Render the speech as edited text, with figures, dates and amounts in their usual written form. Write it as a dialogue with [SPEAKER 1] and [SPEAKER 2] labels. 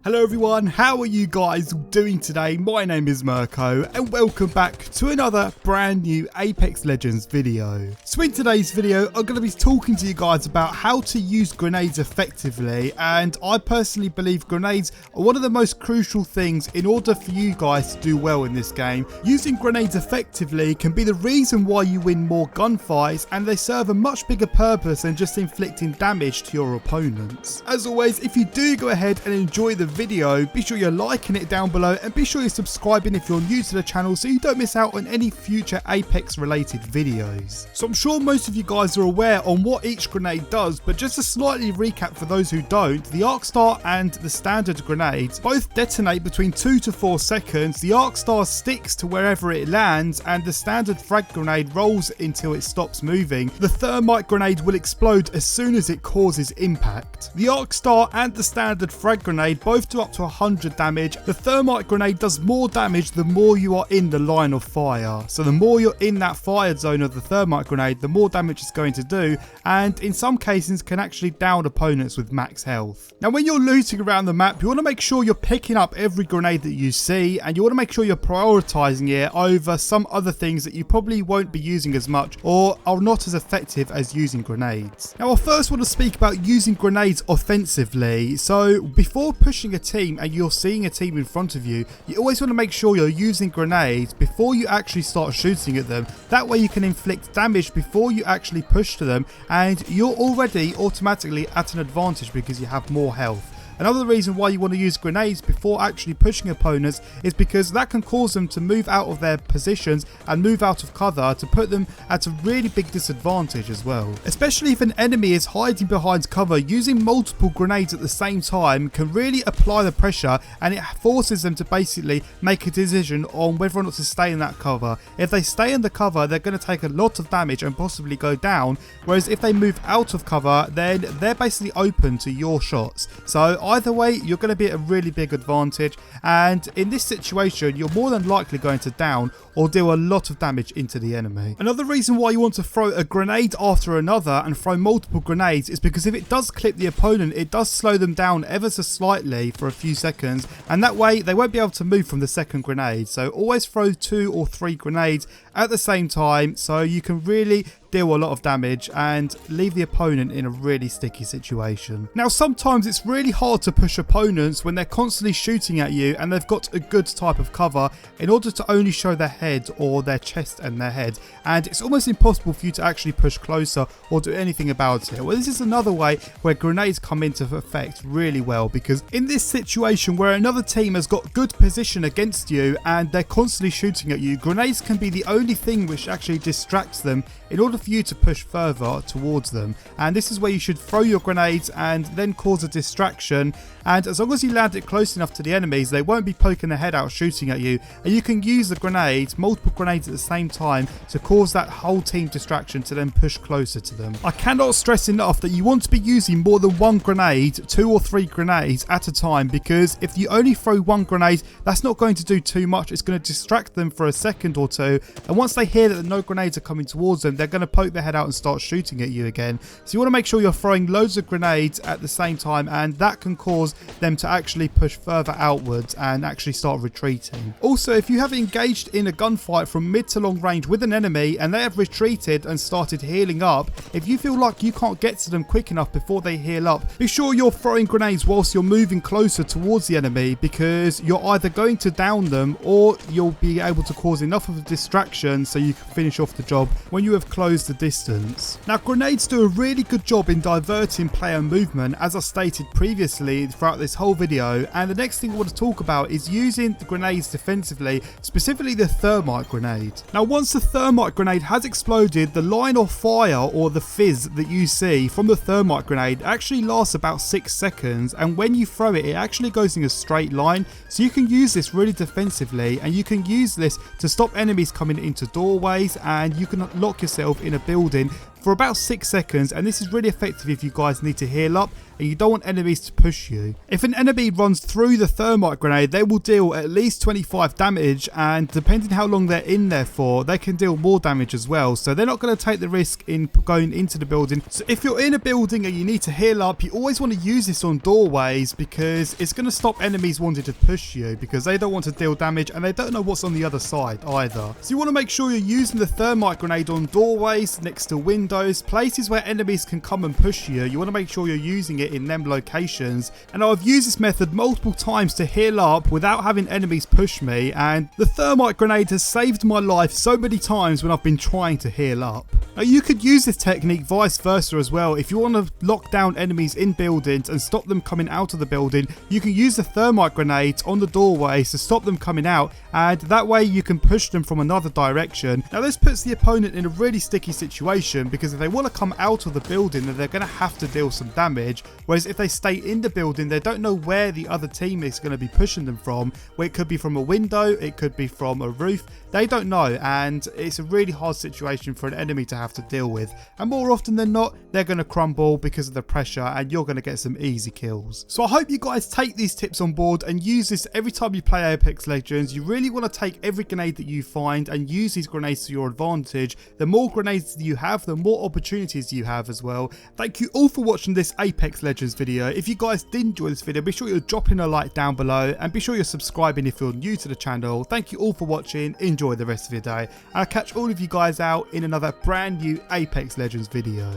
[SPEAKER 1] Hello everyone, how are you guys doing today? My name is Mirko and welcome back to another brand new Apex Legends video. So in today's video, I'm going to be talking to you guys about how to use grenades effectively, and I personally believe grenades are one of the most crucial things in order for you guys to do well in this game. Using grenades effectively can be the reason why you win more gunfights, and they serve a much bigger purpose than just inflicting damage to your opponents. As always, if you do go ahead and enjoy the video, be sure you're liking it down below and be sure you're subscribing if you're new to the channel so you don't miss out on any future Apex related videos. So I'm sure most of you guys are aware on what each grenade does, but just to slightly recap for those who don't, the arc star and the standard grenades both detonate between 2 to 4 seconds. The arc star sticks to wherever it lands and the standard frag grenade rolls until it stops moving. The thermite grenade will explode as soon as it causes impact. The arc star and the standard frag grenade both do up to 100 damage. The thermite grenade does more damage the more you are in the line of fire. So the more you're in that fire zone of the thermite grenade, the more damage it's going to do, and in some cases can actually down opponents with max health. Now when you're looting around the map, you want to make sure you're picking up every grenade that you see, and you want to make sure you're prioritizing it over some other things that you probably won't be using as much or are not as effective as using grenades. Now I first want to speak about using grenades offensively. So before pushing a team and you're seeing a team in front of you, you always want to make sure you're using grenades before you actually start shooting at them. That way you can inflict damage before you actually push to them, and you're already automatically at an advantage because you have more health. Another reason why you want to use grenades before actually pushing opponents is because that can cause them to move out of their positions and move out of cover to put them at a really big disadvantage as well. Especially if an enemy is hiding behind cover, using multiple grenades at the same time can really apply the pressure, and it forces them to basically make a decision on whether or not to stay in that cover. If they stay in the cover, they're going to take a lot of damage and possibly go down, whereas if they move out of cover, then they're basically open to your shots. So either way, you're going to be at a really big advantage, and in this situation you're more than likely going to down or deal a lot of damage into the enemy. Another reason why you want to throw a grenade after another and throw multiple grenades is because if it does clip the opponent, it does slow them down ever so slightly for a few seconds, and that way they won't be able to move from the second grenade. So always throw 2 or 3 grenades at the same time so you can really deal a lot of damage and leave the opponent in a really sticky situation. Now sometimes it's really hard to push opponents when they're constantly shooting at you and they've got a good type of cover in order to only show their head or their chest and their head, and it's almost impossible for you to actually push closer or do anything about it. Well, this is another way where grenades come into effect really well, because in this situation where another team has got good position against you and they're constantly shooting at you, grenades can be the only thing which actually distracts them in order for you to push further towards them. And this is where you should throw your grenades and then cause a distraction, and as long as you land it close enough to the enemies, they won't be poking their head out shooting at you, and you can use the grenades, multiple grenades at the same time, to cause that whole team distraction to then push closer to them. I cannot stress enough that you want to be using more than 1 grenade, 2 or 3 grenades at a time, because if you only throw 1 grenade, that's not going to do too much. It's going to distract them for a second or two, and once they hear that no grenades are coming towards them, they're going to poke their head out and start shooting at you again. So you want to make sure you're throwing loads of grenades at the same time, and that can cause them to actually push further outwards and actually start retreating. Also, if you have engaged in a gunfight from mid to long range with an enemy and they have retreated and started healing up, if you feel like you can't get to them quick enough before they heal up, be sure you're throwing grenades whilst you're moving closer towards the enemy, because you're either going to down them or you'll be able to cause enough of a distraction so you can finish off the job when you have closed the distance. Now grenades do a really good job in diverting player movement, as I stated previously throughout this whole video, and the next thing I want to talk about is using the grenades defensively, specifically the thermite grenade. Now once the thermite grenade has exploded, the line of fire or the fizz that you see from the thermite grenade actually lasts about 6 seconds, and when you throw it, it actually goes in a straight line, so you can use this really defensively, and you can use this to stop enemies coming into doorways, and you can lock yourself in a building for about 6 seconds, and this is really effective if you guys need to heal up and you don't want enemies to push you. If an enemy runs through the thermite grenade, they will deal at least 25 damage, and depending how long they're in there for, they can deal more damage as well. So they're not going to take the risk in going into the building. So if you're in a building and you need to heal up, you always want to use this on doorways, because it's going to stop enemies wanting to push you, because they don't want to deal damage and they don't know what's on the other side either. So you want to make sure you're using the thermite grenade on doorways, next to windows, places where enemies can come and push you. You want to make sure you're using it in them locations. And I've used this method multiple times to heal up without having enemies push me, and the thermite grenade has saved my life so many times when I've been trying to heal up. Now you could use this technique vice versa as well. If you want to lock down enemies in buildings and stop them coming out of the building, you can use the thermite grenades on the doorways to stop them coming out, and that way you can push them from another direction. Now this puts the opponent in a really sticky situation, because if they want to come out of the building, then they're going to have to deal some damage. Whereas if they stay in the building, they don't know where the other team is going to be pushing them from. Where it could be from a window, it could be from a roof. They don't know, and it's a really hard situation for an enemy to have to deal with. And more often than not, they're going to crumble because of the pressure, and you're going to get some easy kills. So I hope you guys take these tips on board and use this every time you play Apex Legends. You really want to take every grenade that you find and use these grenades to your advantage. The more grenades you have, the more opportunities you have as well. Thank you all for watching this Apex Legends video. If you guys did enjoy this video, be sure you're dropping a like down below, and be sure you're subscribing if you're new to the channel. Thank you all for watching. Enjoy the rest of your day, and I'll catch all of you guys out in another brand new Apex Legends video.